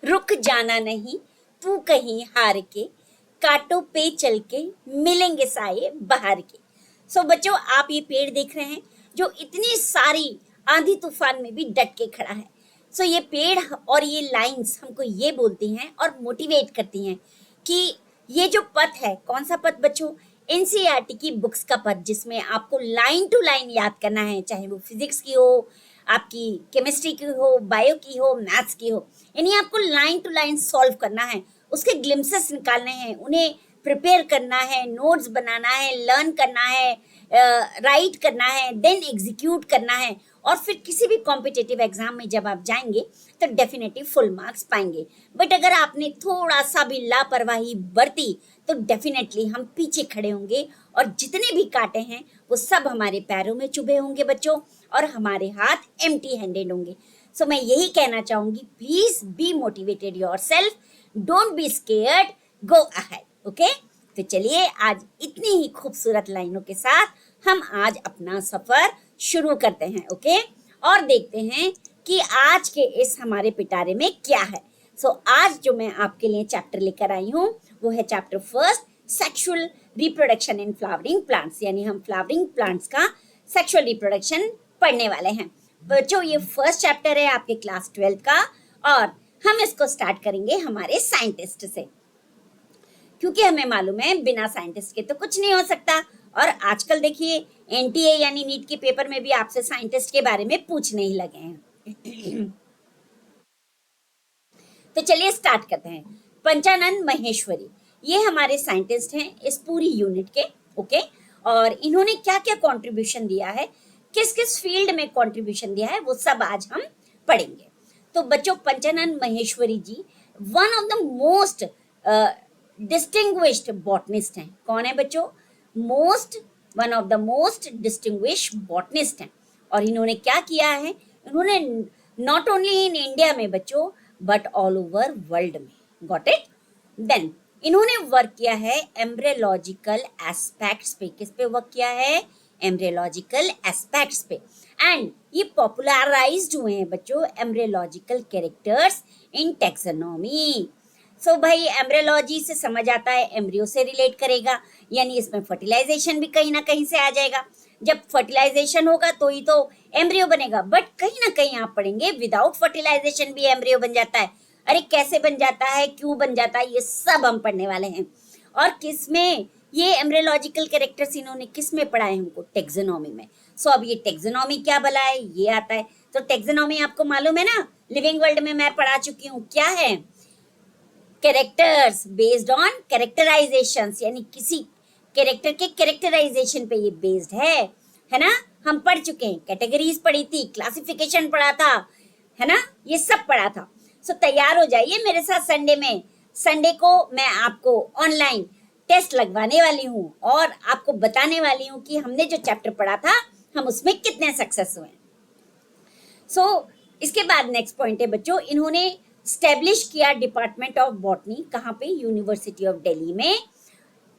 रुक जाना नहीं तू कहीं हार के, कांटों पे चल के मिलेंगे साये बहार के। सो बच्चों, आप ये पेड़ देख रहे हैं जो इतनी सारी आंधी तूफान में भी डट के खड़ा है। सो ये पेड़ और ये लाइंस हमको ये बोलती हैं और मोटिवेट करती हैं कि ये जो पथ है, कौन सा पथ बच्चों? एनसीईआरटी की बुक्स का पथ, जिसमें आपको लाइन टू लाइन याद करना है, चाहे वो फिजिक्स की हो, आपकी केमिस्ट्री की हो, बायो की हो, मैथ्स की हो, यानी आपको लाइन टू लाइन सॉल्व करना है, उसके ग्लिम्सेस निकालने हैं, उन्हें प्रिपेयर करना है, नोट्स बनाना है, लर्न करना है, राइट करना है, देन एग्जीक्यूट करना है, और फिर किसी भी कॉम्पिटिटिव एग्जाम में जब आप जाएंगे तो डेफिनेटली फुल मार्क्स पाएंगे। बट अगर आपने थोड़ा सा भी लापरवाही बरती तो डेफिनेटली हम पीछे खड़े होंगे और जितने भी कांटे हैं वो सब हमारे पैरों में चुभे होंगे बच्चों, और हमारे हाथ एम्प्टी हैंडेड होंगे। सो मैं यही कहना चाहूंगी, please be motivated yourself, don't be scared, go ahead. Okay, तो चलिए आज इतनी ही खूबसूरत लाइनों के साथ हम आज अपना सफर शुरू करते हैं। ओके, और देखते हैं कि आज के इस हमारे पिटारे में क्या है। सो आज जो मैं आपके लिए चैप्टर लेकर आई हूँ वो है chapter first, sexual reproduction in flowering plants, यानी हम फ्लावरिंग प्लांट्स का सेक्सुअल रिप्रोडक्शन पढ़ने वाले हैं। बच्चों, ये फर्स्ट चैप्टर है आपके क्लास 12 का, और हम इसको स्टार्ट करेंगे हमारे साइंटिस्ट से, क्योंकि हमें मालूम है बिना साइंटिस्ट के तो कुछ नहीं हो सकता। और आजकल देखिए एनटीए यानी नीट के पेपर में भी आपसे साइंटिस्ट के बारे में पूछने ही लगे हैं। तो चलिए स्टार्ट करते हैं। पंचानन महेश्वरी, ये हमारे साइंटिस्ट हैं इस पूरी यूनिट के। ओके, और इन्होंने क्या क्या कंट्रीब्यूशन दिया है, किस किस फील्ड में कंट्रीब्यूशन दिया है, वो सब आज हम पढ़ेंगे। तो बच्चों, Panchanan Maheshwari ji one of the most distinguished botanist हैं। कौन है बच्चों? One of the most distinguished botanist हैं। और इन्होंने क्या किया है, इन्होंने नॉट ओनली इन इंडिया में बच्चों बट ऑल ओवर वर्ल्ड में, गॉट इट। देन इन्होंने वर्क किया है एम्ब्रियोलॉजिकल एस्पेक्ट्स पे। किस पे वर्क किया है? एम्ब्रियोलॉजिकल एस्पेक्ट्स पे। एंड ये पॉपुलराइज्ड हुए हैं बच्चों एम्ब्रियोलॉजिकल कैरेक्टर्स इन टैक्सोनॉमी। सो भाई, एम्ब्रियोलॉजी से समझ आता है एम्ब्रियो से रिलेट करेगा, यानी इसमें फर्टिलाइजेशन भी कहीं ना कहीं से आ जाएगा। जब फर्टिलाइजेशन होगा तो ही तो एम्ब्रियो बनेगा, बट कहीं ना कहीं आप पढ़ेंगे विदाउट फर्टिलाइजेशन भी एम्ब्रियो बन जाता है। अरे कैसे बन जाता है, क्यों बन जाता है, ये सब हम पढ़ने वाले हैं। और किसमें ये एम्ब्रियोलॉजिकल कैरेक्टर्स इन्होंने किस में पढ़ाए हमको? टेक्सोनॉमी में। सो अब ये टेक्सोनॉमी क्या भला है, ये आता है। तो टेक्सोनॉमी आपको मालूम है ना, लिविंग वर्ल्ड में मैं पढ़ा चुकी हूँ। क्या है? कैरेक्टर्स बेस्ड ऑन कैरेक्टराइजेशन, यानी किसी कैरेक्टर के कैरेक्टराइजेशन पे ये बेस्ड है ना। हम पढ़ चुके हैं, कैटेगरीज पढ़ी थी, क्लासिफिकेशन पढ़ा था, है ना, ये सब पढ़ा था। सो तैयार हो जाइए मेरे साथ संडे में। संडे को मैं आपको ऑनलाइन टेस्ट लगवाने वाली हूँ और आपको बताने वाली हूँ कि हमने जो चैप्टर पढ़ा था हम उसमें कितने सक्सेस हुए। सो इसके बाद नेक्स्ट पॉइंट है बच्चों, इन्होंने स्टैब्लिश किया डिपार्टमेंट ऑफ बॉटनी। कहाँ पे? यूनिवर्सिटी ऑफ दिल्ली में।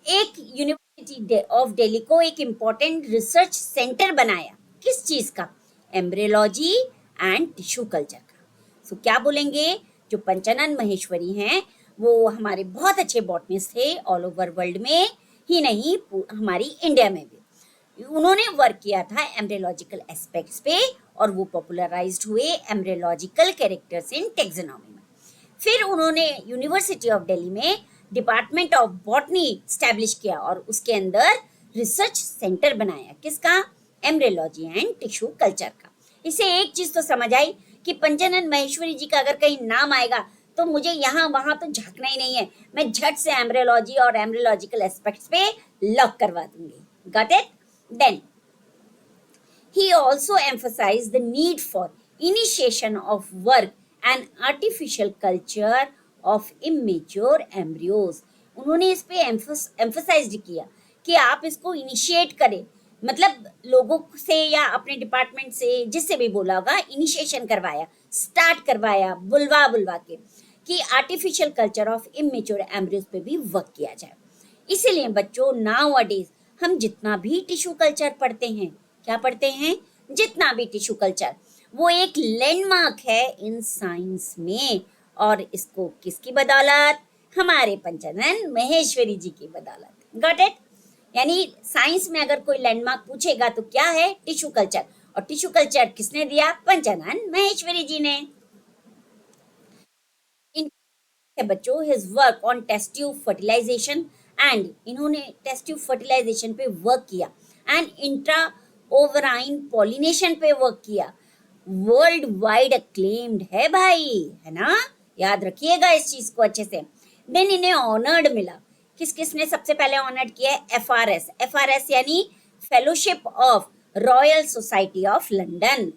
एक यूनिवर्सिटी ऑफ दिल्ली को एक इम्पोर्टेंट रिसर्च सेंटर बनाया। किस चीज का? एम्ब्रियोलॉजी एंड टिश्यू कल्चर का। सो क्या बोलेंगे, जो पंचानन महेश्वरी हैं वो हमारे बहुत अच्छे बॉटनिस्ट थे, ऑल ओवर वर्ल्ड में ही नहीं, हमारी इंडिया में भी। उन्होंने वर्क किया था एम्ब्रियोलॉजिकल एस्पेक्ट्स पे, और वो पॉपुलराइज्ड हुए एम्ब्रियोलॉजिकल कैरेक्टर्स इन टैक्सोनॉमी में। फिर उन्होंने यूनिवर्सिटी ऑफ दिल्ली में डिपार्टमेंट ऑफ बॉटनी स्टैब्लिश किया और उसके अंदर रिसर्च सेंटर बनाया। किसका? एम्ब्रियोलॉजी एंड टिश्यू कल्चर का। इसे एक चीज तो समझ आई कि पंचानन महेश्वरी जी का अगर कहीं नाम आएगा तो मुझे यहाँ वहां तो झांकना ही नहीं है, मैं झट से एम्ब्रियोलॉजी और एम्ब्रियोलॉजिकल एस्पेक्ट्स पे लॉक करवा दूंगी। Got it? Then he also emphasized the need for initiation of work and artificial culture of immature embryos. उन्होंने इस पे एम्फसाइज किया कि आप इसको इनिशिएट करें, मतलब लोगों से या अपने डिपार्टमेंट से जिससे भी बोला होगा, इनिशिएशन करवाया, स्टार्ट करवाया, बुलवा के कि artificial culture of immature embryos पे भी वर्क किया जाए। इसीलिए बच्चों, नाउ अडेज हम जितना भी टिश्यू कल्चर पढ़ते हैं, क्या पढ़ते हैं? जितना भी टिश्यू कल्चर, वो एक लैंडमार्क है इन साइंस में, और इसको किसकी बदौलत? हमारे पंचानन महेश्वरी जी की बदौलत। Got it? यानी साइंस में अगर कोई लैंडमार्क पूछेगा तो क्या है? Tissue culture. और टिश्यू कल्चर किसने दिया? पंचानन महेश्वरी जी ने। इन बच्चों his work on test tube fertilisation, and इन्होंने टेस्ट ट्यूब फर्टिलाइजेशन पे वर्क किया, एंड इंट्रा ओवराइन पॉलिनेशन पे वर्क किया। वर्ल्ड वाइड अक्लेम्ड है भाई, है ना? याद रखिएगा इस चीज को अच्छे से। देन इन्हें ऑनर्ड मिला। किस किसने सबसे पहले ऑनर्ड किया है? एफआरएस। एफआरएस यानी fellowship of royal society of London.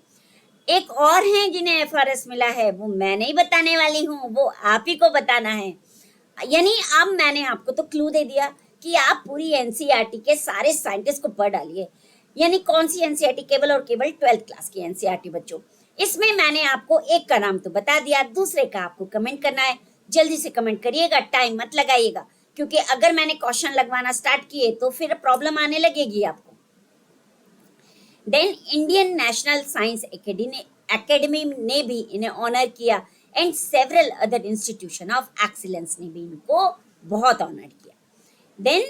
एक और हैं जिन्हें एफआरएस मिला है, वो मैं नहीं बताने वाली हूँ, वो आप ही को बताना है। यानी अब मैंने आपको तो क्लू दे दिया कि आप पूरी एनसीईआरटी के सारे साइंटिस्ट को पढ़ डालिए। यानी कौन सी एनसीईआरटी? केवल और केवल 12th क्लास की एनसीईआरटी बच्चों। इसमें मैंने आपको एक का नाम तो बता दिया, दूसरे का आपको कमेंट करना है। जल्दी से कमेंट करिएगा, टाइम मत लगाइएगा, क्योंकि अगर मैंने क्वेश्चन लगवाना स्टार्ट किए तो फिर प्रॉब्लम आने लगेगी आपको। Then Indian National Science Academy ने भी इन्हें ऑनर किया, and several other institution of excellence ने भी इनको बहुत ऑनर किया। देन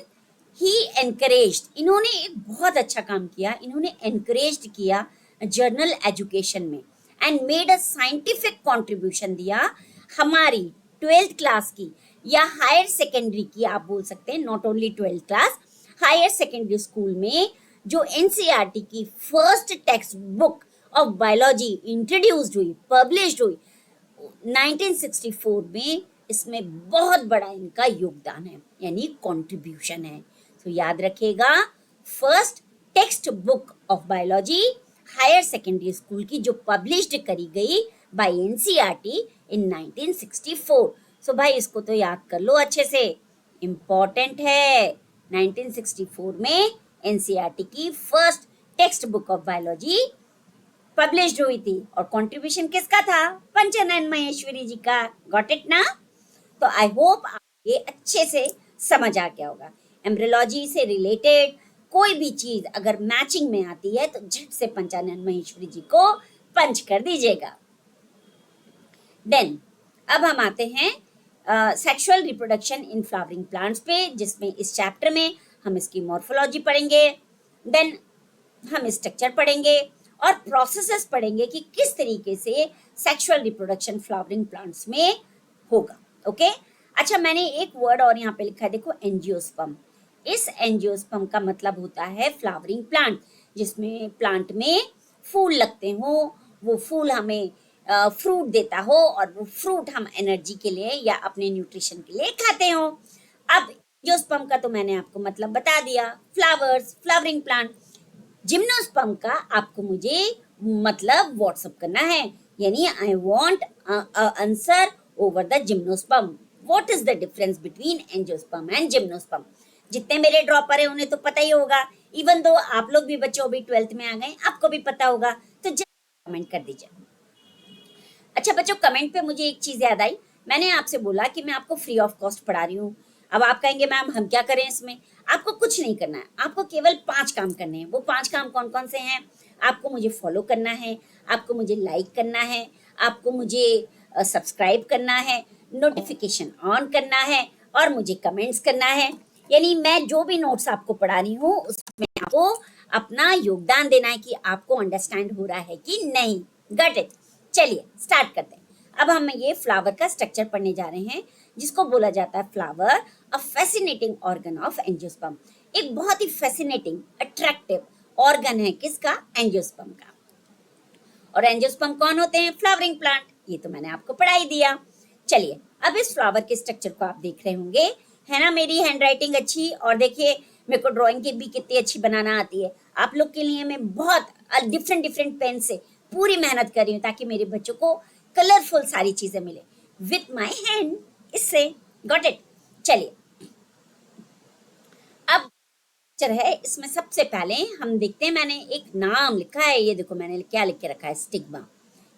ही एनकरेज्ड, इन्होंने एक बहुत अच्छा काम किया, इन्होंने एनकरेज्ड किया जर्नल एजुकेशन में, and made a scientific contribution दिया हमारी 12th क्लास की या हायर सेकेंडरी की, आप बोल सकते हैं, not only 12th class, higher secondary school में जो एनसीईआरटी की first text book of biology introduced हुई, पब्लिश्ड हुई 1964 में, इसमें बहुत बड़ा इनका योगदान है, यानी कंट्रीब्यूशन है। तो याद रखिएगा, first text book of biology higher secondary school की जो पब्लिश्ड करी गई बाय एनसीईआरटी इन 1964। सो भाई इसको तो याद कर लो अच्छे से, इंपॉर्टेंट है। 1964 में एनसीईआरटी की first text book of biology published हुई थी, और कंट्रीब्यूशन किसका था? पंचानन महेश्वरी जी का। गॉट इट ना? तो आई होप ये अच्छे से समझ आ गया होगा। एम्ब्रियोलॉजी से रिलेटेड कोई भी चीज अगर मैचिंग में आती है तो झट से पंचानन महेश्वरी जी को पंच कर दीजिएगा। देन अब हम आते हैं sexual reproduction in flowering plants पे, जिसमें इस चैप्टर में हम इसकी मॉर्फोलॉजी पढ़ेंगे, देन हम स्ट्रक्चर पढ़ेंगे और प्रोसेसेस पढ़ेंगे कि किस तरीके से सेक्सुअल रिप्रोडक्शन फ्लावरिंग प्लांट्स में होगा। ओके अच्छा, मैंने एक वर्ड और यहाँ पे लिखा है, देखो, एंजियोस्पर्म। इस एंजियोस्पर्म का मतलब होता है फ्लावरिंग प्लांट, जिसमें प्लांट में फूल लगते हो, वो फूल हमें फ्रूट देता हो, और वो फ्रूट हम एनर्जी के लिए या अपने न्यूट्रिशन के लिए खाते हो। अब एंजियोस्पर्म का तो मैंने आपको मतलब बता दिया, फ्लावर्स, फ्लावरिंग प्लांट। जिम्नोस्पर्म का आपको मुझे मतलब व्हाट्सअप करना है, यानी I want answer over the gymnosperm. What is the difference between angiosperm and gymnosperm? जितने मेरे ड्रॉपर है उन्हें तो पता ही होगा, इवन दो आप लोग भी बच्चों अभी 12th में आ गए, आपको भी पता होगा, तो कमेंट कर दीजिए। अच्छा बच्चों, कमेंट पे मुझे एक चीज याद आई, मैंने आपसे बोला कि मैं आपको फ्री ऑफ कॉस्ट पढ़ा रही हूँ। अब आप कहेंगे मैम हम क्या करें इसमें? आपको कुछ नहीं करना है, आपको केवल 5 काम करने हैं। वो 5 काम कौन कौन से हैं? आपको मुझे फॉलो करना है, आपको मुझे लाइक करना है, आपको मुझे सब्सक्राइब करना है, नोटिफिकेशन ऑन करना है, और मुझे कमेंट्स करना है। यानी मैं जो भी नोट्स आपको पढ़ा रही हूँ उसमें आपको अपना योगदान देना है कि आपको अंडरस्टैंड हो रहा है कि नहीं। Got it? चलिए स्टार्ट करते हैं। अब हम ये फ्लावर का स्ट्रक्चर पढ़ने जा रहे हैं, जिसको बोला जाता है flower, a fascinating organ of angiosperm. एक बहुत ही फैसिनेटिंग, अट्रैक्टिव ऑर्गन है किसका? एंजियोस्पर्म का। और एंजियोस्पर्म कौन होते हैं? Flowering plant. ये तो मैंने आपको पढ़ा ही दिया। चलिए अब इस फ्लावर के स्ट्रक्चर को आप देख रहे होंगे, है ना? मेरी हैंडराइटिंग अच्छी, और देखिए मेरे को ड्राइंग की भी कितनी अच्छी बनाना आती है। आप लोग के लिए मैं बहुत डिफरेंट डिफरेंट पेन से पूरी मेहनत कर रही हूँ ताकि मेरे बच्चों को कलरफुल सारी चीजें मिले विथ माई हैंड, इससे। Got it? चलिए अब पिक्चर है, इसमें सबसे पहले हम देखते हैं, मैंने एक नाम लिखा है, ये देखो मैंने क्या लिख के रखा है, स्टिग्मा।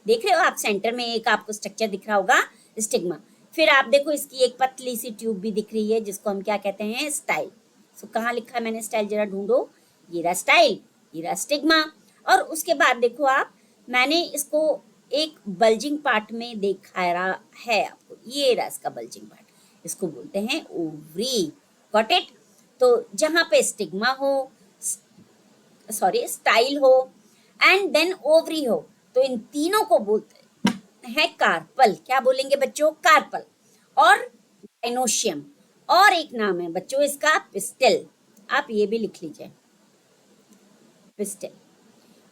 देख रहे हो आप? सेंटर में एक आपको स्ट्रक्चर दिख रहा होगा, स्टिग्मा। फिर आप देखो इसकी एक पतली सी ट्यूब भी दिख रही है, जिसको हम क्या कहते हैं? स्टाइल। सो कहाँ लिखा है मैंने स्टाइल? जरा ढूंढो, ये रहा स्टाइल, ये रहा स्टिग्मा। और उसके बाद देखो आप, मैंने इसको एक बल्जिंग पार्ट में दिखाया है आपको, ये रहा इसका बल्जिंग पार्ट, इसको बोलते हैं ओवरी। Got it. तो जहां पे स्टिग्मा हो, सॉरी स्टाइल हो एंड देन ओवरी हो, तो इन तीनों को बोलते हैं कार्पल। क्या बोलेंगे बच्चों? कार्पल। और गाइनोशियम, और एक नाम है बच्चों इसका पिस्टल, आप ये भी लिख लीजिए, पिस्टल।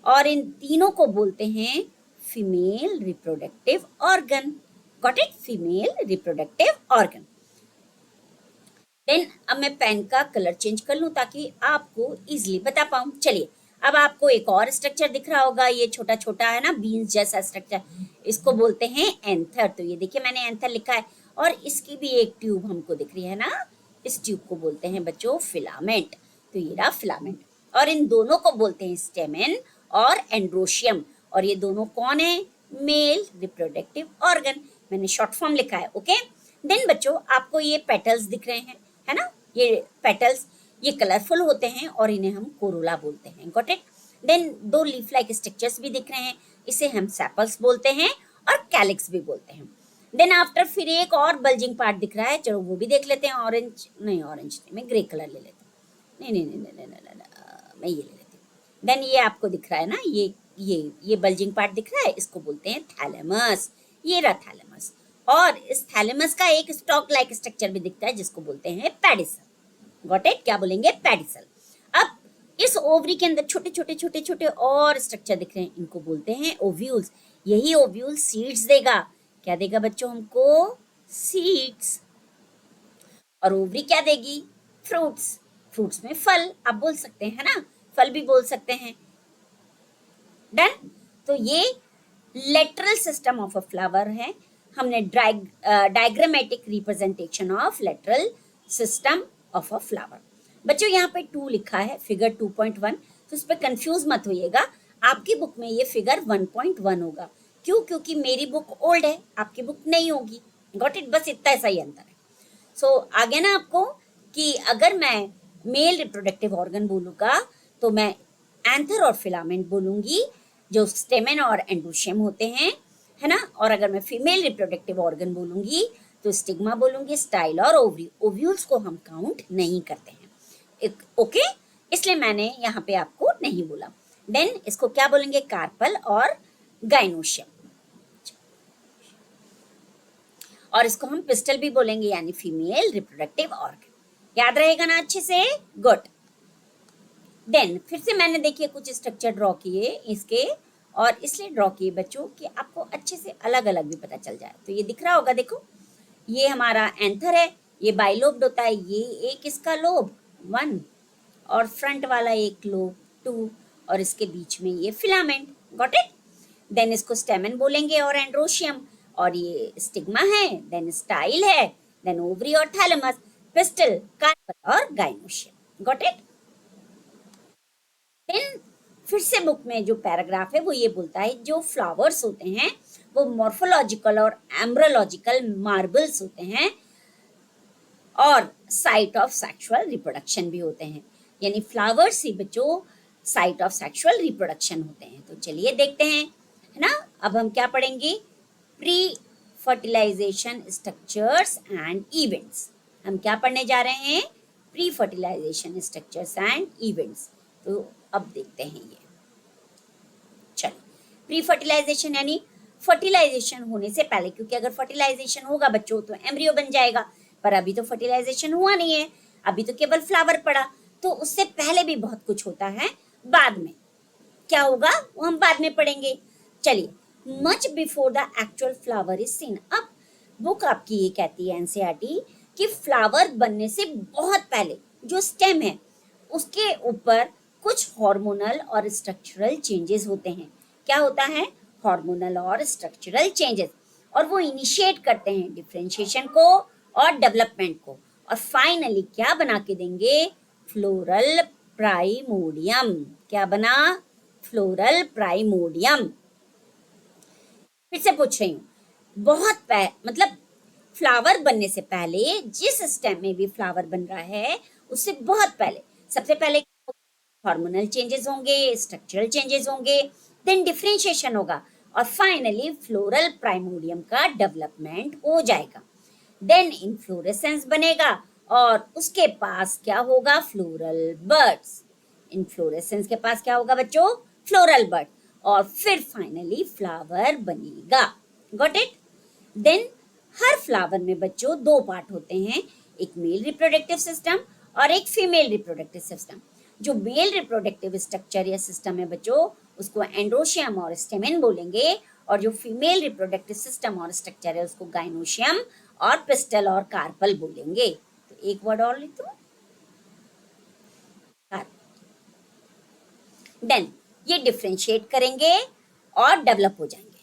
और इन तीनों को बोलते हैं female reproductive organ. Got it? Female reproductive organ. Then अब मैं पेन का कलर चेंज कर लूं ताकि आपको इजीली बता पाऊं। चलिए, अब आपको एक और स्ट्रक्चर दिख रहा होगा, ये छोटा छोटा है ना, बीन्स जैसा स्ट्रक्चर, इसको बोलते हैं एंथर। तो ये देखिए मैंने एंथर लिखा है, और इसकी भी एक ट्यूब हमको दिख रही है ना, इस ट्यूब को बोलते हैं बच्चों फिलामेंट। तो ये रहा फिलामेंट। और इन दोनों को बोलते हैं स्टेमेन और एंड्रोशियम। और ये दोनों कौन है? Male reproductive organ. मैंने शॉर्ट फॉर्म लिखा है, ओके। देन बच्चों आपको ये पेटल्स दिख रहे हैं, है ना, ये पेटल्स, ये कलरफुल होते हैं और इन्हें हम कोरोला बोलते हैं। Got it. देन दो लीफ लाइक स्ट्रक्चर्स भी दिख रहे हैं, इसे हम सेपल्स बोलते हैं और कैलिक्स भी बोलते हैं। देन आफ्टर फिर एक और बल्जिंग पार्ट दिख रहा है, चलो वो भी देख लेते हैं। ऑरेंज नहीं, ऑरेंज नहीं, मैं ग्रे कलर ले लेती हूँ। नहीं नहीं नहीं नहीं नहीं नहीं, नहीं, मैं ये ले लेती हूँ। देन ये आपको दिख रहा है ना, ये बल्जिंग पार्ट दिख रहा है, इसको बोलते हैं थैलेमस। ये रहा थैलेमस। और इस थैलेमस का एक स्टॉक लाइक स्ट्रक्चर भी दिखता है जिसको बोलते हैं पेडिसल। Got it? क्या बोलेंगे? पेडिसल। अब इस ओवरी के अंदर छोटे छोटे छोटे छोटे और स्ट्रक्चर दिख रहे हैं, इनको बोलते हैं ओव्यूल्स। यही ओव्यूल सीड्स देगा। क्या देगा बच्चों हमको? सीड्स। और ओवरी क्या देगी? फ्रूट्स। फ्रूट्स में फल आप बोल सकते हैं ना, फल भी बोल सकते हैं। डन। तो ये lateral system of a flower है। हमने diagrammatic representation of lateral system of a flower. बच्चों यहाँ पे 2 लिखा है, फिगर 2.1, तो इस पर कंफ्यूज मत होइएगा। आपकी बुक में ये फिगर 1.1 होगा। क्यों? क्योंकि मेरी बुक ओल्ड है, आपकी बुक नहीं होगी। Got it? बस इतना ऐसा ही अंतर है। सो आगे ना आपको कि अगर मैं मेल रिप्रोडक्टिव ऑर्गन बोलूँगा तो मैं एंथर और फिलामेंट बोलूंगी, जो स्टेमेन और एंड्रोशियम होते हैं, है ना। और अगर मैं फीमेल रिप्रोडक्टिव ऑर्गन बोलूंगी तो स्टिग्मा बोलूंगी, स्टाइल और ओवरी। ओव्यूल्स को हम काउंट नहीं करते हैं, ओके, इसलिए मैंने यहाँ पे आपको नहीं बोला। देन इसको क्या बोलेंगे? कार्पल और गाइनोशियम। और इसको हम पिस्टल भी बोलेंगे, यानी फीमेल रिप्रोडक्टिव ऑर्गन। याद रहेगा ना अच्छे से? गुड। देन फिर से मैंने देखिए कुछ स्ट्रक्चर ड्रॉ किए इसके, और इसलिए ड्रॉ किए बच्चों कि आपको अच्छे से अलग अलग भी पता चल जाए। तो ये दिख रहा होगा, देखो ये हमारा एंथर है, ये बाइलोब्ड होता है, ये एक इसका लोब 1, और फ्रंट वाला एक लोब 2, और इसके बीच में ये फिलामेंट। Got it? देन इसको स्टेमन बोलेंगे और एंड्रोशियम, और ये स्टिग्मा है, देन स्टाइल है, देन ओवरी और थैलेमस, पिस्टल, कार्पल और गाइनोशियम। Got it? देन फिर से बुक में जो पैराग्राफ है वो ये बोलता है जो फ्लावर्स होते हैं वो मॉर्फोलॉजिकल और एम्ब्रोलॉजिकल मार्बल्स होते हैं, और साइट ऑफ सेक्सुअल रिप्रोडक्शन भी होते हैं। यानी फ्लावर्स ही बच्चों साइट ऑफ सेक्सुअल रिप्रोडक्शन होते हैं। तो चलिए देखते हैं, है ना। अब हम क्या पढ़ेंगे? Pre fertilisation structures and events. हम क्या पढ़ने जा रहे हैं? Pre fertilisation structures and events. तो अब देखते हैं ये। चलो, प्री फर्टिलाइजेशन यानी फर्टिलाइजेशन होने से पहले, क्योंकि अगर फर्टिलाइजेशन होगा बच्चों तो एम्ब्रियो बन जाएगा, पर अभी तो फर्टिलाइजेशन हुआ नहीं है, अभी तो केवल फ्लावर पड़ा। तो उससे पहले भी बहुत कुछ होता है, बाद में क्या होगा वो हम बाद में पढ़ेंगे। चलिए, much before the actual flower is seen. अब बुक आपकी ये कहती है एनसीईआरटी कि फ्लावर बनने से बहुत पहले जो स्टेम है उसके ऊपर कुछ हार्मोनल और स्ट्रक्चरल चेंजेस होते हैं। क्या होता है? हार्मोनल और स्ट्रक्चरल चेंजेस, और वो इनिशिएट करते हैं डिफरेंशिएशन को और डेवलपमेंट को, और फाइनली क्या बना के देंगे? Floral primordium. क्या बना? Floral primordium. फिर से पूछ रही हूँ, बहुत मतलब फ्लावर बनने से पहले जिस स्टेम में भी फ्लावर बन रहा है उससे बहुत पहले, सबसे पहले हार्मोनल चेंजेस होंगे, स्ट्रक्चरल चेंजेस होंगे, देन डिफरेंशिएशन होगा, और फाइनली फ्लोरल प्राइमोडियम का डेवलपमेंट हो जाएगा। देन इनफ्लोरेसेंस बनेगा और उसके पास क्या होगा, फ्लोरल बर्ड्स। इनफ्लोरेसेंस के पास क्या होगा बच्चों, फ्लोरल बर्ड, और फिर फाइनली फ्लावर बनेगा। Got it. देन हर फ्लावर में बच्चों दो पार्ट होते हैं, एक मेल रिप्रोडक्टिव सिस्टम और एक फीमेल रिप्रोडक्टिव सिस्टम। जो मेल रिप्रोडक्टिव स्ट्रक्चर या सिस्टम है बच्चों, उसको एंड्रोशियम और स्टेमेन बोलेंगे, और जो फीमेल रिप्रोडक्टिव सिस्टम और स्ट्रक्चर है उसको गाइनोशियम और पिस्टल और कार्पल बोलेंगे। तो एक वर्ड और लिख दो, देन ये डिफ्रेंशिएट करेंगे और डेवलप हो जाएंगे।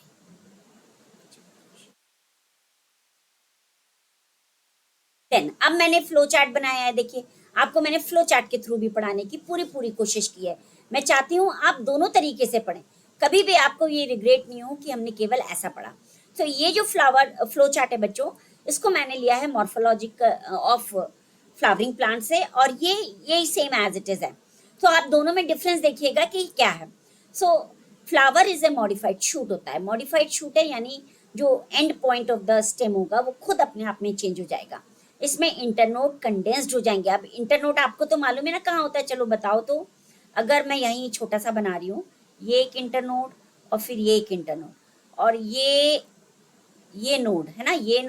देन अब मैंने फ्लो चार्ट बनाया है, देखिए आपको मैंने फ्लो चार्ट के थ्रू भी पढ़ाने की पूरी कोशिश की है। मैं चाहती हूँ आप दोनों तरीके से पढ़ें, कभी भी आपको ये रिग्रेट नहीं हो कि हमने केवल ऐसा पढ़ा। तो ये जो फ्लो चार्ट है बच्चों, इसको मैंने लिया है मॉर्फोलॉजी ऑफ फ्लावरिंग प्लांट से, और ये सेम एज इट इज है। तो आप दोनों में डिफरेंस देखिएगा कि क्या है। सो flower is a modified shoot होता है, मॉडिफाइड शूट है यानी जो and point of the stem होगा वो खुद अपने आप में चेंज हो जाएगा। इसमें इंटरनोड कंडेंस्ड हो जाएंगे। अब इंटरनोड आपको तो मालूम है ना कहाँ होता है, चलो बताओ तो। अगर मैं यहीं छोटा सा बना रही हूँ, ये एक इंटरनोड और फिर ये एक इंटरनोड, और ये नोड है ना, ये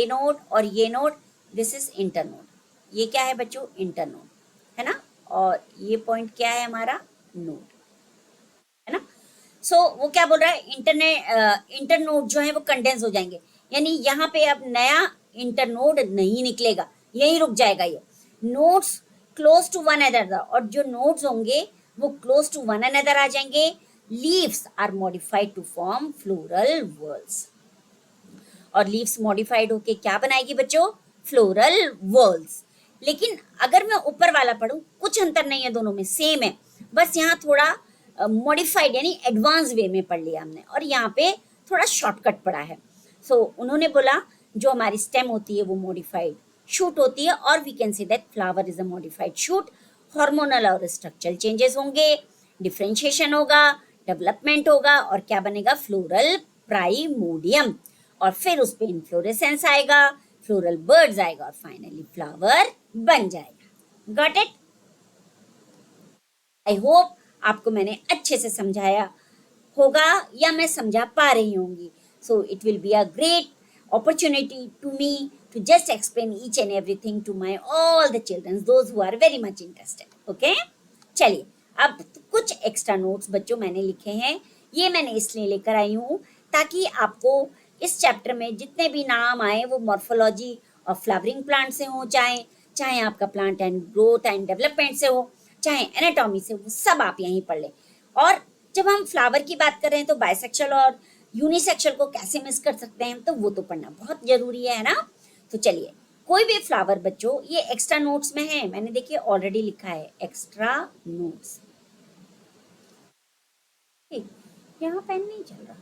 नोड और ये नोड, दिस इज इंटरनोड। ये क्या है बच्चों, इंटरनोड है ना, और ये पॉइंट क्या है हमारा, नोड है ना। सो वो क्या बोल रहा है, इंटरनोड जो है वो कंडेंस हो जाएंगे, यानी यहाँ पे अब नया इंटरनोड नहीं निकलेगा, यही रुक जाएगा ये। Nodes close to one another, और जो नोड्स होंगे वो क्लोज टू वन अनदर आ जाएंगे। Leaves are modified to form floral whorls, और लीव्स मॉडिफाइड होके क्या बनाएगी बच्चों, फ्लोरल व्हर्ल्स। लेकिन अगर मैं ऊपर वाला पढ़ूं, कुछ अंतर नहीं है, दोनों में सेम है, बस यहाँ थोड़ा मॉडिफाइड यानी एडवांस वे में पढ़ लिया हमने, और यहाँ पे थोड़ा शॉर्टकट पढ़ा है। सो उन्होंने बोला जो हमारी स्टेम होती है वो मॉडिफाइड शूट होती है, और we can say that flower is a modified shoot. Hormonal और स्ट्रक्चरल चेंजेस होंगे, डिफरेंशिएशन होगा, डेवलपमेंट होगा, और क्या बनेगा, फ्लोरल प्राइमोडियम, और फिर उस पे इन्फ्लोरेसेंस आएगा, फ्लोरल बर्ड्स आएगा, और फाइनली फ्लावर बन जाएगा। Got it. आई होप आपको मैंने अच्छे से समझाया होगा या मैं समझा पा रही होंगी। So it will be a great opportunity to me to just explain each and everything to my all the children, those who are very much interested. Okay? चलिए अब कुछ एक्स्ट्रा नोट्स बच्चों मैंने लिखे हैं, ये मैंने इसलिए लेकर आई हूँ ताकि आपको इस चैप्टर में जितने भी नाम आए वो मॉर्फोलॉजी और फ्लावरिंग प्लांट से हो, चाहे आपका plant and growth and development से हो, चाहे एनाटॉमी से, वो सब आप यहीं पढ़ लें। और जब हम फ्लावर की बात कर रहे हैं तो बाइसेक्सुअल और यूनिसेक्सुअल को कैसे मिस कर सकते हैं, तो वो तो पढ़ना बहुत जरूरी है ना। तो चलिए, कोई भी फ्लावर बच्चों ये एक्स्ट्रा नोट्स में है, मैंने देखिए ऑलरेडी लिखा है एक्स्ट्रा नोट्स। यहाँ पेन नहीं चल रहा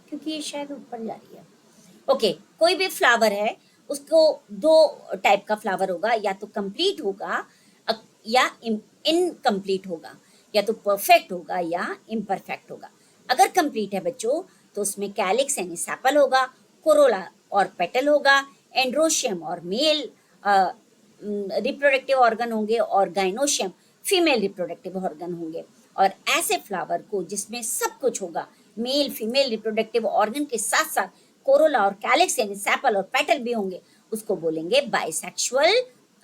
क्योंकि ये शायद ऊपर जा रही है। ओके, कोई भी फ्लावर है उसको दो टाइप का फ्लावर होगा, या तो कंप्लीट होगा या इनकम्प्लीट होगा, या तो परफेक्ट होगा या इम्परफेक्ट होगा। अगर कंप्लीट है बच्चों तो उसमें कैलिक्स यानी सेपल होगा, कोरोला और पेटल होगा, एंड्रोशियम और मेल रिप्रोडक्टिव ऑर्गन होंगे, और गाइनोशियम फीमेल रिप्रोडक्टिव ऑर्गन होंगे। और ऐसे फ्लावर को जिसमें सब कुछ होगा, मेल फीमेल रिप्रोडक्टिव ऑर्गन के साथ साथ कोरोला और कैलिक्स यानी सेपल और पेटल भी होंगे, उसको बोलेंगे बाइसेक्सुअल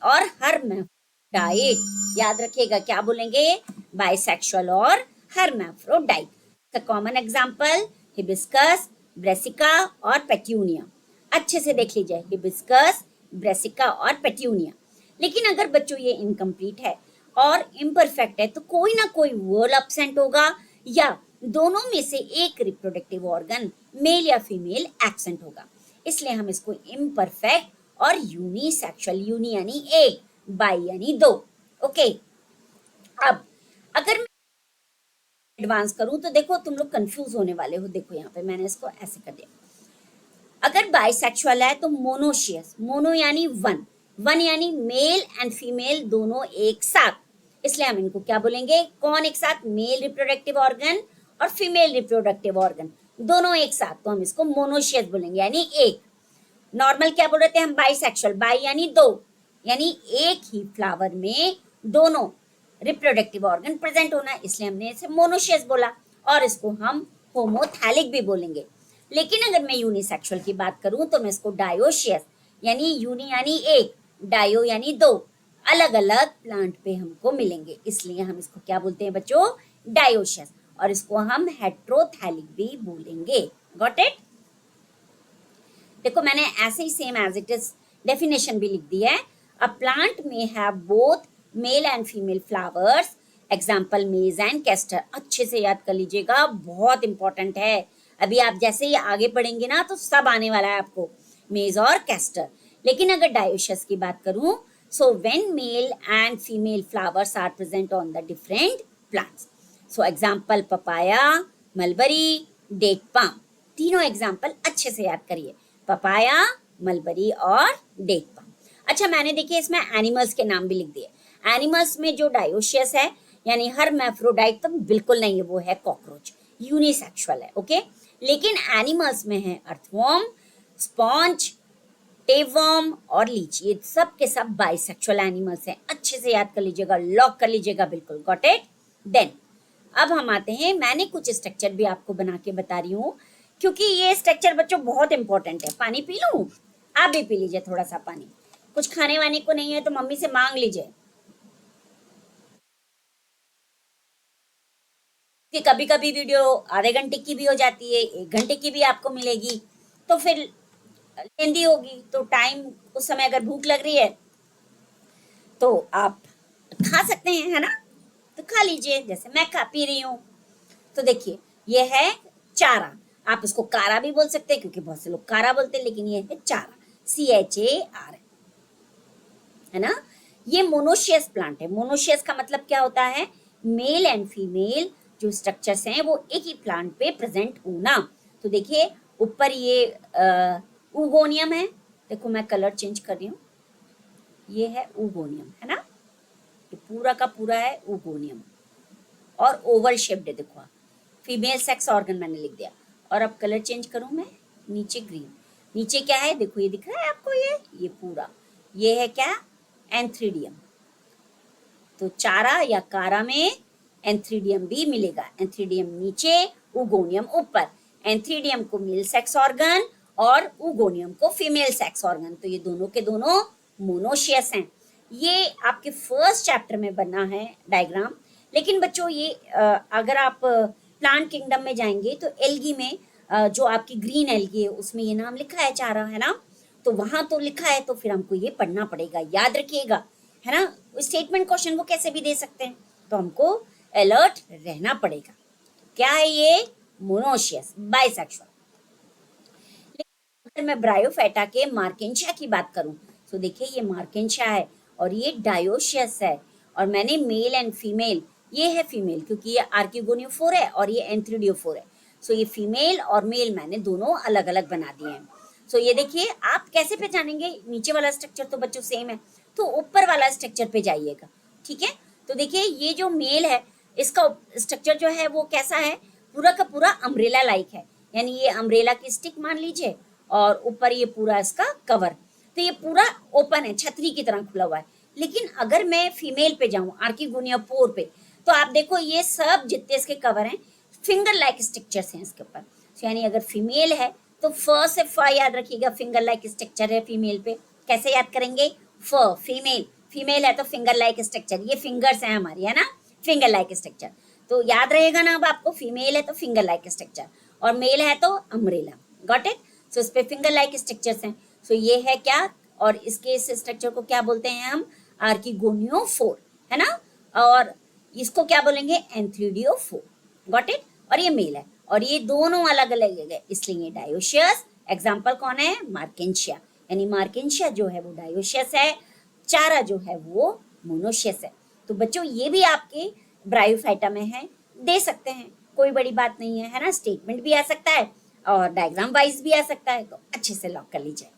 और हर्माफ्रोडाइट। याद रखिएगा क्या बोलेंगे, बाइसेक्सुअल और hermaphrodite. The common example hibiscus, Brassica और पेट्यूनिया। अच्छे से देख लीजिए, हिबिस्कस, ब्रेसिका और पेट्यूनिया। लेकिन अगर बच्चों ये इनकम्प्लीट है और इम्परफेक्ट है तो कोई ना कोई वर्ड एब्सेंट होगा, या दोनों में से एक रिप्रोडक्टिव ऑर्गन मेल या फीमेल एब्सेंट होगा, इसलिए हम इसको इम्परफेक्ट और यूनिसेक्सुअल, यूनि यानी एक, बाई यानी दो। ओके, अब अगर एडवांस करूं तो देखो तुम लोग कंफ्यूज होने वाले हो। देखो यहाँ पे मैंने इसको ऐसे कर दिया। अगर बाइसेक्सुअल है तो मोनोशियस, मोनो यानी वन, वन यानी मेल एंड फीमेल दोनों एक साथ, इसलिए हम इनको क्या बोलेंगे, कौन एक साथ, मेल रिप्रोडक्टिव ऑर्गन और फीमेल रिप्रोडक्टिव ऑर्गन दोनों एक साथ, तो हम इसको मोनोशियस बोलेंगे, यानी एक। नॉर्मल क्या बोल रहे थे हम, बाइसेक्सुअल, बाई यानी दो, यानी एक ही फ्लावर में दोनों रिप्रोडक्टिव ऑर्गन प्रेजेंट होना, इसलिए हमने इसे मोनोशियस बोला। और इसको हम होमोथैलिक भी बोलेंगे। लेकिन अगर मैं यूनिसेक्सुअल की बात करूं तो मैं इसको डायोशियस, यानी यूनि यानी एक, डायो यानी दो, अलग अलग प्लांट पे हमको मिलेंगे, इसलिए हम इसको क्या बोलते हैं बच्चों, डायोशियस। और इसको हम हेट्रोथैलिक भी बोलेंगे। Got it? देखो मैंने ऐसे ही same as it is definition भी लिख दी है। A plant may have both male and female flowers, example maize and castor. अच्छे से याद कर लीजिएगा, बहुत इंपॉर्टेंट है। अभी आप जैसे ही आगे पढ़ेंगे ना तो सब आने वाला है आपको, मेज और कैस्टर। लेकिन अगर डायोशियस की बात करूं, so when male and female flowers are present on the different plants, so example papaya, mulberry, date palm. तीनों एग्जाम्पल अच्छे से याद करिए, पपाया, मलबरी और डेट पाम। अच्छा, मैंने देखिए इसमें एनिमल्स के नाम भी लिख दिए। एनिमल्स में जो डायोशियस है यानी हर्माफ्रोडाइट तो बिल्कुल नहीं है, वो है कॉकरोच, यूनिसेक्सुअल है। ओके, लेकिन एनिमल्स में है अर्थवर्म, स्पॉन्ज, टेपवर्म और लीच, ये सब के सब बाइसेक्सुअल एनिमल्स हैं। अच्छे से याद कर लीजिएगा, लॉक कर लीजिएगा, बिल्कुल। Got it? देन अब हम आते हैं, मैंने कुछ स्ट्रक्चर भी आपको बना के बता रही हूँ, क्योंकि ये स्ट्रक्चर बच्चों बहुत इंपॉर्टेंट है। पानी पी लूं? आप भी पी लीजिए थोड़ा सा पानी। कुछ खाने वाने को नहीं है तो मम्मी से मांग लीजिए, कि कभी कभी वीडियो आधे घंटे की भी हो जाती है, 1 घंटे की भी आपको मिलेगी, तो फिर लेंदी होगी। तो टाइम उस समय अगर भूख लग रही है तो आप खा सकते हैं, है ना? तो खा लीजिए, जैसे मैं खा पी रही हूँ। तो देखिए ये है चारा, आप इसको कारा भी बोल सकते हैं क्योंकि बहुत से लोग कारा बोलते हैं, लेकिन ये है चारा, CHAR, है ना? ये मोनोशियस प्लांट है। मोनोशियस का मतलब क्या होता है, मेल एंड फीमेल जो स्ट्रक्चर्स हैं वो एक ही प्लांट पे प्रेजेंट होना। तो देखिए ऊपर ये उगोनियम है, देखो मैं कलर चेंज कर रही हूँ, ये है उगोनियम, है ना? ये पूरा का पूरा है उगोनियम और ओवल शेप्ड है, देखो फीमेल सेक्स ऑर्गन मैंने लिख दिया। और अब कलर चेंज करूं मैं, नीचे ग्रीन, नीचे क्या है देखो, ये दिख रहा है आपको, ये पूरा ये है क्या, एंथ्रीडियम। तो चारा या कारा में एंथ्रीडियम भी मिलेगा, एंथ्रीडियम नीचे, उगोनियम ऊपर। एंथ्रीडियम को मेल सेक्स ऑर्गन और उगोनियम को फीमेल सेक्स ऑर्गन, तो ये दोनों के दोनों मोनोशियस हैं। ये आपके फर्स्ट चैप्टर में बना है डायग्राम। लेकिन बच्चों ये अगर आप प्लांट किंगडम में जाएंगे तो एल्गी में जो आपकी ग्रीन एल्गी है उसमें ये नाम लिखा है चारा, है ना? तो वहां तो लिखा है, तो फिर हमको ये पढ़ना पड़ेगा, याद रखिएगा, है ना? स्टेटमेंट क्वेश्चन वो कैसे भी दे सकते हैं, तो हमको अलर्ट रहना पड़ेगा। क्या है ये, मोनोशियस, बाइसेक्सुअल। अगर मैं ब्रायोफाइटा के मार्केंशिया की बात करूं तो देखिए ये मार्केंशिया है और ये डायोशियस है। और मैंने मेल एंड फीमेल, ये है फीमेल क्योंकि ये आर्किगोनियोफोर है और ये एंथ्रीडियोफोर है। सो ये फीमेल और मेल मैंने दोनों अलग अलग बना दिए हैं। सो ये देखिए आप कैसे पहचानेंगे, नीचे वाला स्ट्रक्चर तो बच्चों सेम है, तो ऊपर वाला स्ट्रक्चर पे जाइएगा, ठीक है? तो देखिए ये जो मेल है इसका स्ट्रक्चर जो है वो कैसा है, पूरा का पूरा अम्ब्रेला लाइक है, यानी ये अम्ब्रेला की स्टिक मान लीजिए और ऊपर ये पूरा इसका कवर, तो ये पूरा ओपन है, छतरी की तरह खुला हुआ है। लेकिन अगर मैं फीमेल पे जाऊं, आर्किगोनिया पोर पे, तो आप देखो ये सब जितने इसके कवर हैं फिंगर लाइक स्ट्रक्चर्स हैं इसके ऊपर। यानी अगर फीमेल है तो फ से फ याद रखिएगा, फिंगर लाइक स्ट्रक्चर है फीमेल पे। कैसे याद करेंगे, फ फीमेल, फीमेल है तो फिंगर लाइक स्ट्रक्चर, ये फिंगर्स हैं हमारी, है ना, फिंगर लाइक स्ट्रक्चर। तो याद रहेगा ना अब आपको, फीमेल है तो फिंगर लाइक स्ट्रक्चर और मेल है तो अम्ब्रेला। Got it? सो इस पे फिंगर लाइक स्ट्रक्चर्स हैं। सो ये है क्या, और इसके इस स्ट्रक्चर को क्या बोलते हैं हम, आर्किगोनियोफोर, है ना? और इसको क्या बोलेंगे, एंथ्रीडियोफोर। Got it? और ये मेल है और ये दोनों अलग अलग है, इसलिए ये डायोशियस। एग्जाम्पल कौन है, मार्केंशिया, यानी मार्केंशिया जो है वो डायोशियस है, चारा जो है वो मोनोशियस है। तो बच्चों ये भी आपके ब्रायोफाइटा में है, दे सकते हैं, कोई बड़ी बात नहीं है ना? स्टेटमेंट भी आ सकता है और डायग्राम वाइज भी आ सकता है, तो अच्छे से लॉक कर लीजिए।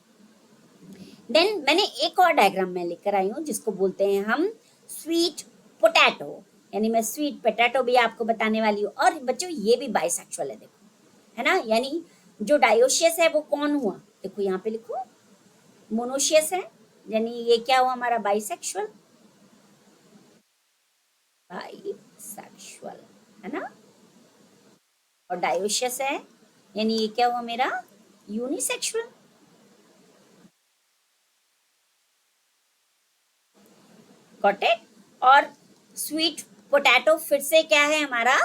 देन मैंने एक और डायग्राम में लेकर आई हूँ जिसको बोलते हैं हम स्वीट पोटैटो। यानी मैं स्वीट पोटैटो भी आपको बताने वाली हूँ। और बच्चों ये भी बाइसेक्सुअल है, देखो, है ना, यानी जो डायोशियस है वो कौन हुआ, देखो यहाँ पे लिखो, मोनोशियस है, यानी ये क्या हुआ हमारा बाइसेक्सुअल, बाइसेक्सुअल, है ना। और डायोशियस है, यानी ये क्या हुआ मेरा यूनिसेक्सुअल। Got it. और स्वीट पोटैटो फिर से क्या है हमारा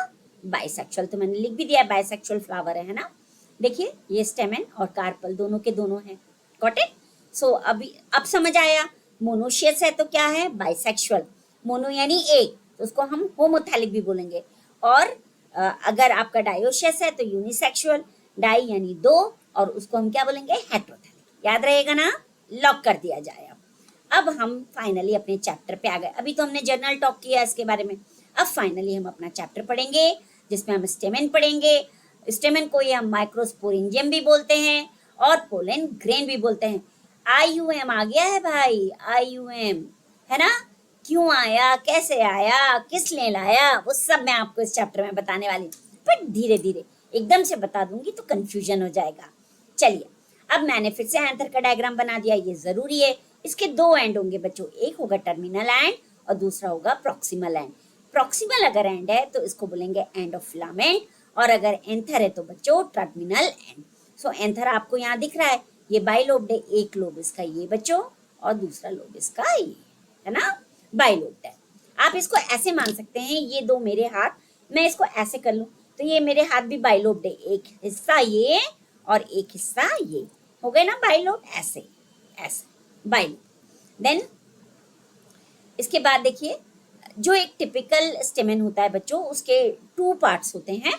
बाइसेक्सुअल, तो मैंने लिख भी दिया बाइसेक्सुअल फ्लावर है ना। देखिए ये स्टेमन और कार्पल दोनों के दोनों हैं। Got it. सो अभी अब समझ आया, मोनोशियस है तो क्या है बाइसेक्सुअल, मोनो यानी एक, तो उसको हम होमोथैलिक भी बोलेंगे। और अगर आपका डायोशियस है तो यूनिसेक्सुअल, डाई यानी दो, और उसको हम क्या बोलेंगे हेटेरोथैलिक। याद रहेगा ना, लॉक कर दिया जाए। अब हम फाइनली अपने चैप्टर पे आ गए। अभी तो हमने जर्नल टॉक किया इसके बारे में, अब फाइनली हम अपना चैप्टर पढ़ेंगे जिसमें हम स्टेमन पढ़ेंगे। स्टेमन को ये हम माइक्रोस्पोरेंजियम भी बोलते हैं और पोलन ग्रेन भी बोलते हैं। IUM आ गया है भाई, IUM, है ना। क्यों आया, कैसे आया, किस लिए लाया, वो सब मैं आपको इस चैप्टर में बताने वाली हूँ, पर धीरे धीरे एकदम से बता दूंगी तो कंफ्यूजन हो जाएगा। चलिए, अब मैंने फिर से एंथर का डायग्राम बना दिया, ये जरूरी है। इसके दो एंड होंगे बच्चों, एक होगा टर्मिनल एंड और दूसरा होगा प्रॉक्सिमल एंड। प्रॉक्सिमल अगर एंड है तो इसको बोलेंगे एंड ऑफ फिलामेंट, और अगर एंथर है तो बच्चों टर्मिनल एंड। सो एंथर आपको यहाँ दिख रहा है, ये बाइलोब्ड है, एक लोब इसका ये बच्चों और दूसरा लोब इसका ये, है ना, बाइलोब्ड है। आप इसको ऐसे मान सकते हैं, ये दो मेरे हाथ, मैं इसको ऐसे कर लूं तो ये मेरे हाथ भी बाइलोब्ड है, एक हिस्सा ये और एक हिस्सा ये, हो गए ना बाइलोब, ऐसे ऐसे बाइलोब। देन इसके बाद देखिए, जो एक टिपिकल स्टेमन होता है बच्चों, उसके टू पार्ट्स होते हैं।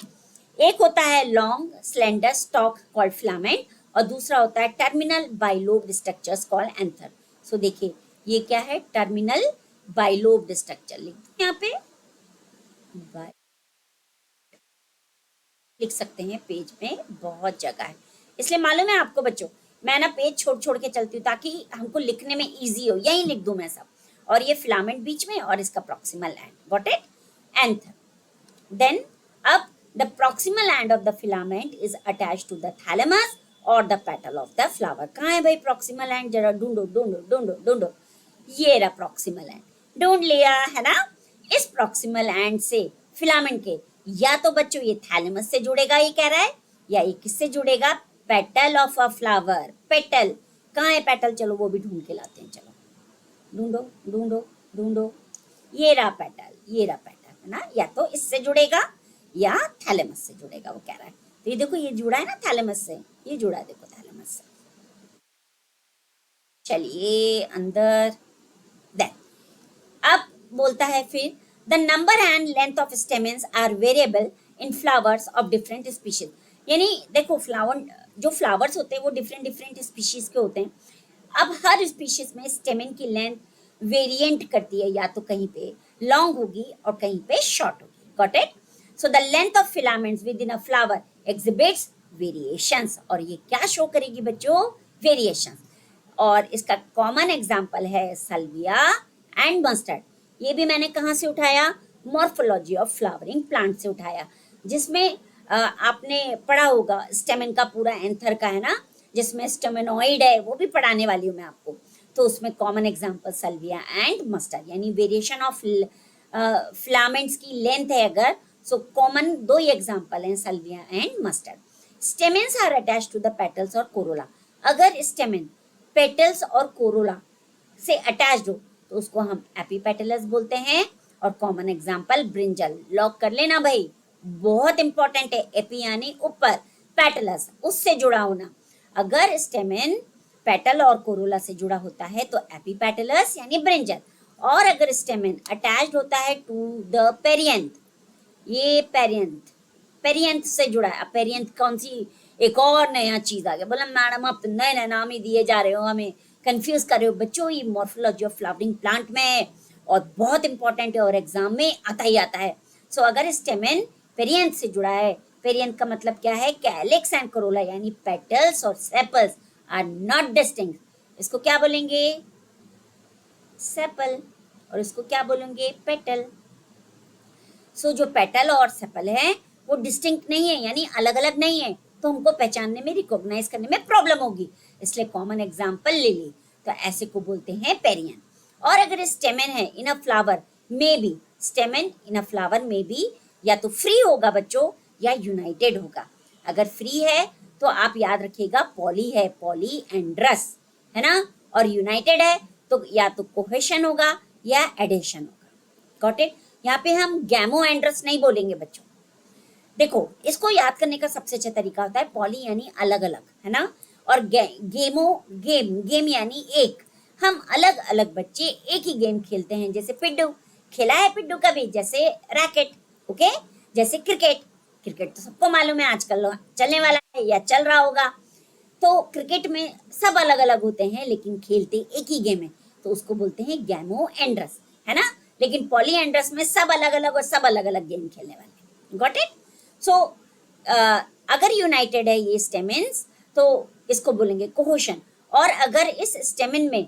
एक होता है long slender stalk called filament, और दूसरा होता है terminal bilobed structures called anther. So देखिए ये क्या है, टर्मिनल बाइलोब्ड स्ट्रक्चर, लिख दो यहाँ पे, लिख सकते हैं, पेज में बहुत जगह है, इसलिए मालूम है आपको बच्चों, मैं ना पेज छोड़ छोड़ के चलती हूँ ताकि हमको लिखने में इजी हो, यही लिख दूं मैं सब। और ये फिलामेंट बीच में और इसका proximal end, got it, anther. Then अब the proximal end of the filament is attach to the thalamus और the petal of the flower. कहाँ है भाई प्रॉक्सिमल एंड, जरा ढूंढो ढूंढो ढूंढो ढूंढो, ये रहा प्रॉक्सिमल एंड, ढूंढ लिया है ना। इस प्रॉक्सिमल एंड से फिलामेंट के या तो बच्चों ये थैलेमस से जुड़ेगा, ये कह रहा है, या ये किससे जुड़ेगा, petal of a flower. Petal कहाँ है, पेटल, चलो वो भी ढूंढ के लाते हैं, चलो ढूंढो ढूंढो ढूंढो, ये रहा पेटल, ये रहा पेटल, है ना, या तो इससे जुड़ेगा या थैलेमस से जुड़ेगा, वो कह रहा है। तो ये देखो ये जुड़ा है ना थैलेमस से, ये जुड़ा है देखो थैलेमस से। चलिए अंदर, देन अब बोलता है फिर, the number and length of stamens are variable in flowers of different species. यानी देखो फ्लावर, जो फ्लावर्स होते हैं वो डिफरेंट डिफरेंट स्पीशीज के होते हैं। अब हर स्पीशीज में स्टेमेन की लेंथ वेरिएंट करती है, या तो कहीं पे लॉन्ग होगी और कहीं पे शॉर्ट होगी, got it. So the length of filaments with in a flower exhibits variations, और ये क्या शो करेगी बच्चों, वेरिएशंस। और इसका कॉमन एग्जाम्पल है सल्विया एंड मस्टर्ड। ये भी मैंने कहाँ से उठाया, मॉर्फोलॉजी ऑफ फ्लावरिंग प्लांट से उठाया, जिसमें आपने पढ़ा होगा स्टेमन का पूरा एंथर का, है ना, जिसमें स्टेमेनॉइड है, वो भी पढ़ाने वाली हूँ मैं आपको। तो उसमें common example salvia and mustard, यानी वेरिएशन ऑफ फिलामेंट्स की लेंथ है अगर, सो कॉमन दो ही एग्जाम्पल हैं, salvia and mustard. Stamens are attached to the petals और कोरोला। अगर स्टेमेन पेटल्स और कोरोला से अटैच्ड हो तो उसको हम एपीपेटलस बोलते हैं। और कॉमन एग्जांपल ब्रिंजल, लॉक कर लेना भाई, बहुत इंपॉर्टेंट है, एपी यानी ऊपर, पेटलस उससे जुड़ा होना। अगर स्टेमेन पेटल और कोरोला से जुड़ा होता है तो एपीपेटलस यानी ब्रिंजल, और अगर स्टेमेन अटैच्ड होता है टू द पेरियंथ, ये पेरियंथ, पेरियंथ से जुड़ा है। अब पेरियंथ कौन सी, एक और नया चीज आ गया, बोला मैडम आप तो नए नए नाम ही दिए जा रहे हो, हमें कंफ्यूज कर रहे हो बच्चों, ये मॉर्फोलॉजी ऑफ फ्लावरिंग प्लांट में है और बहुत इंपॉर्टेंट है और एग्जाम में आता ही आता है। सो अगर स्टेमेन पेरियंथ से जुड़ा है, पेरियंथ का मतलब क्या है, कैलिक्स एंड कोरोला, यानी पेटल्स और सेपल्स आर नॉट डिस्टिंक्ट, इसको क्या बोलेंगे, सेपल, और इसको क्या बोलेंगे, पेटल। सो जो पेटल और सेपल है वो डिस्टिंक्ट नहीं है, यानी अलग अलग नहीं है, तो हमको पहचानने में, रिकॉग्नाइज करने में प्रॉब्लम होगी, इसलिए कॉमन एग्जाम्पल लिली, तो ऐसे को बोलते हैं पेरियन। और अगर स्टेमन है in a flower may be, stamen in a flower may be या तो फ्री होगा बच्चों या यूनाइटेड होगा। अगर फ्री है तो आप याद रखिएगा पॉली है, पॉली एंड्रस, है ना, और यूनाइटेड है तो या तो कोहेशन होगा या एडेशन होगा। Got it. यहाँ पे हम गैमो एंड्रस नहीं बोलेंगे बच्चों। देखो इसको याद करने का सबसे अच्छा तरीका होता है पॉली यानी अलग अलग, है ना, और गेमो, गेम यानी एक। हम अलग अलग बच्चे एक ही गेम खेलते हैं, जैसे पिड्डू खेला है, पिड्डू कभी, जैसे रैकेट, ओके, जैसे क्रिकेट, क्रिकेट तो सबको मालूम है आजकल चलने वाला है या चल रहा होगा। तो क्रिकेट में सब अलग अलग होते हैं लेकिन खेलते एक ही गेम है, तो उसको बोलते हैं गैमो एंड्रस, है ना। लेकिन पॉली एंड्रस में सब अलग अलग और सब अलग अलग गेम खेलने वाले। Got it. सो अगर यूनाइटेड है ये स्टेमिन्स तो इसको बोलेंगे कोहेशन, और अगर इस स्टेमिन में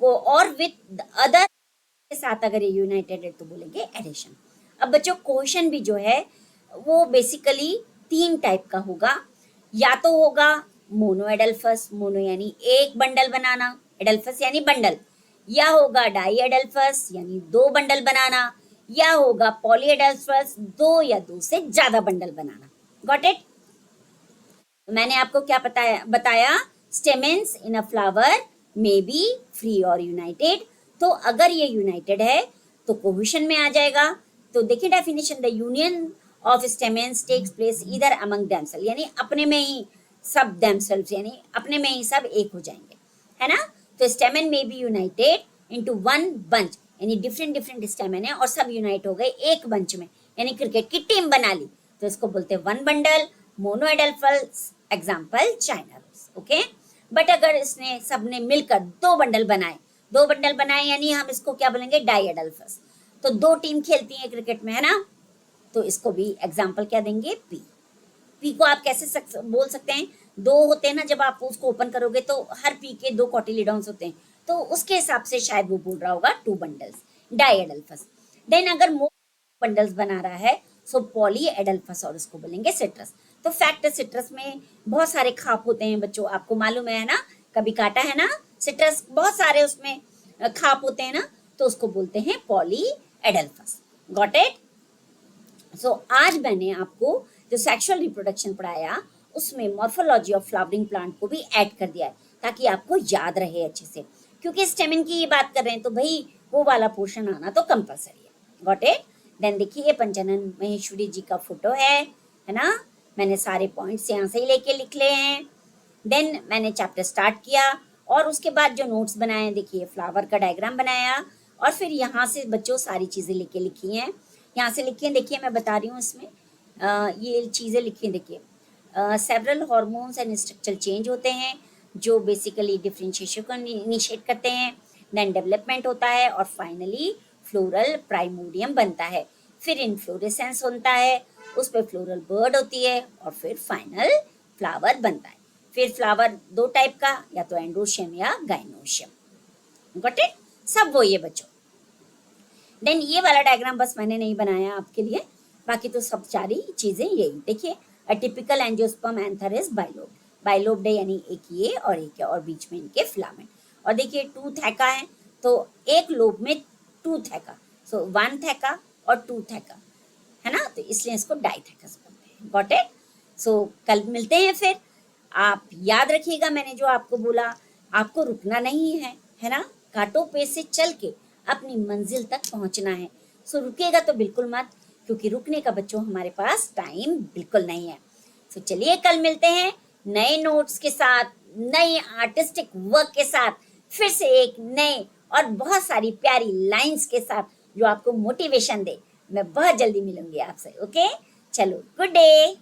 को और विद अदर के साथ अगर ये यूनाइटेड है तो बोलेंगे एडिशन। अब बच्चों कोहेशन भी जो है वो बेसिकली 3 टाइप का होगा, या तो होगा मोनो एडल्फस, मोनो यानी एक बंडल बनाना, एडल्फस यानी बंडल, या होगा डाई एडल्फस यानी 2 बंडल बनाना, या होगा पॉली एडल्फस 2 या 2 से ज्यादा बंडल बनाना। Got it. मैंने आपको क्या बताया stamens in a flower may be free और यूनाइटेड, तो अगर ये यूनाइटेड है तो कोहेशन में आ जाएगा। तो देखिए definition, the union of stamens takes place either among themself, यानी अपने में ही सब देमसेल्फ, यानी अपने में ही सब एक हो जाएंगे, है ना। तो stamen may be united into one bunch, यानी डिफरेंट डिफरेंट स्टेमन है और सब यूनाइट हो गए एक बंच में, यानी क्रिकेट की टीम बना ली, तो इसको बोलते हैं one bundle, monadelphous, example China rose, okay. But अगर इसने सबने मिलकर 2 बंडल बनाए, 2 बंडल बनाए यानी हम इसको क्या बोलेंगे डाई एडल्फस, तो 2 टीम खेलती हैं क्रिकेट में, है ना, तो इसको भी एग्जाम्पल क्या देंगे पी। पी को आप कैसे बोल सकते हैं, 2 होते हैं ना, जब आप उसको ओपन करोगे तो हर पी के 2 कॉटिलिडॉन्स होते हैं, तो उसके हिसाब से शायद वो बोल रहा होगा 2 बंडल्स, डाई एडल्फस। देन अगर मोर बंडल्स बना रहा है सो पॉली एडल्फस, और उसको बोलेंगे सिट्रस। तो फैक्ट सिट्रस में बहुत सारे खाप होते हैं बच्चों, आपको मालूम है ना, कभी काटा है ना सिट्रस, बहुत सारे उसमें खाप होते हैं ना, तो उसको बोलते हैं polyadelphous. Got it. So आज मैंने आपको जो सेक्सुअल रिप्रोडक्शन पढ़ाया उसमें मॉर्फोलॉजी ऑफ फ्लावरिंग प्लांट को भी ऐड कर दिया है ताकि आपको याद रहे अच्छे से, क्योंकि स्टेमिन की ये बात कर रहे हैं तो भाई वो वाला पोर्शन आना तो कंपलसरी है। Got it. देन देखिए पंचानन महेश्वरी जी का फोटो है ना, मैंने सारे पॉइंट्स यहाँ से ही लेके लिख लिए हैं। देन मैंने चैप्टर स्टार्ट किया और उसके बाद जो नोट्स बनाए, देखिए फ्लावर का डायग्राम बनाया और फिर यहाँ से बच्चों सारी चीज़ें लेके लिखी हैं, यहाँ से लिखी हैं, देखिए मैं बता रही हूँ इसमें ये चीज़ें लिखी हैं। देखिए several hormones and structural change होते हैं जो बेसिकली डिफ्रेंशिएशन को इनिशिएट करते हैं, देन डेवलपमेंट होता है और फाइनली फ्लोरल प्राइमोडियम बनता है, फिर इनफ्लोरेसेंस होता है, उस पर फ्लोरल बर्ड होती है और फिर फाइनल फ्लावर बनता है। फिर फ्लावर 2 टाइप का, या तो एंड्रोशियम या गाइनोशियम। Got it. सब वो ये बच्चों। देन ये वाला डायग्राम बस मैंने नहीं बनाया आपके लिए, बाकी तो सब सारी चीजें यही। देखिए a typical angiosperm anther is bilobe, bilobed यानी एक ये और एक है और बीच में इनके फिलामेंट, और देखिए 2 थैका है तो एक लोब में 2 थैका, सो 1 थैका और 2 थैका, है ना, तो इसलिए इसको डाइथैकस बोलते हैं। Got it. सो कल मिलते हैं फिर। आप याद रखिएगा मैंने जो आपको बोला, आपको रुकना नहीं है ना, घाटों पे से चल के अपनी मंजिल तक पहुंचना है। सो रुकेगा तो बिल्कुल मत, क्योंकि रुकने का बच्चों हमारे पास टाइम बिल्कुल नहीं है। सो चलिए कल मिलते हैं नए नोट्स के साथ, नए आर्टिस्टिक वर्क के साथ, फिर से एक नए और बहुत सारी प्यारी लाइंस के साथ जो आपको मोटिवेशन दे। मैं बहुत जल्दी मिलूंगी आपसे। ओके, चलो गुड डे।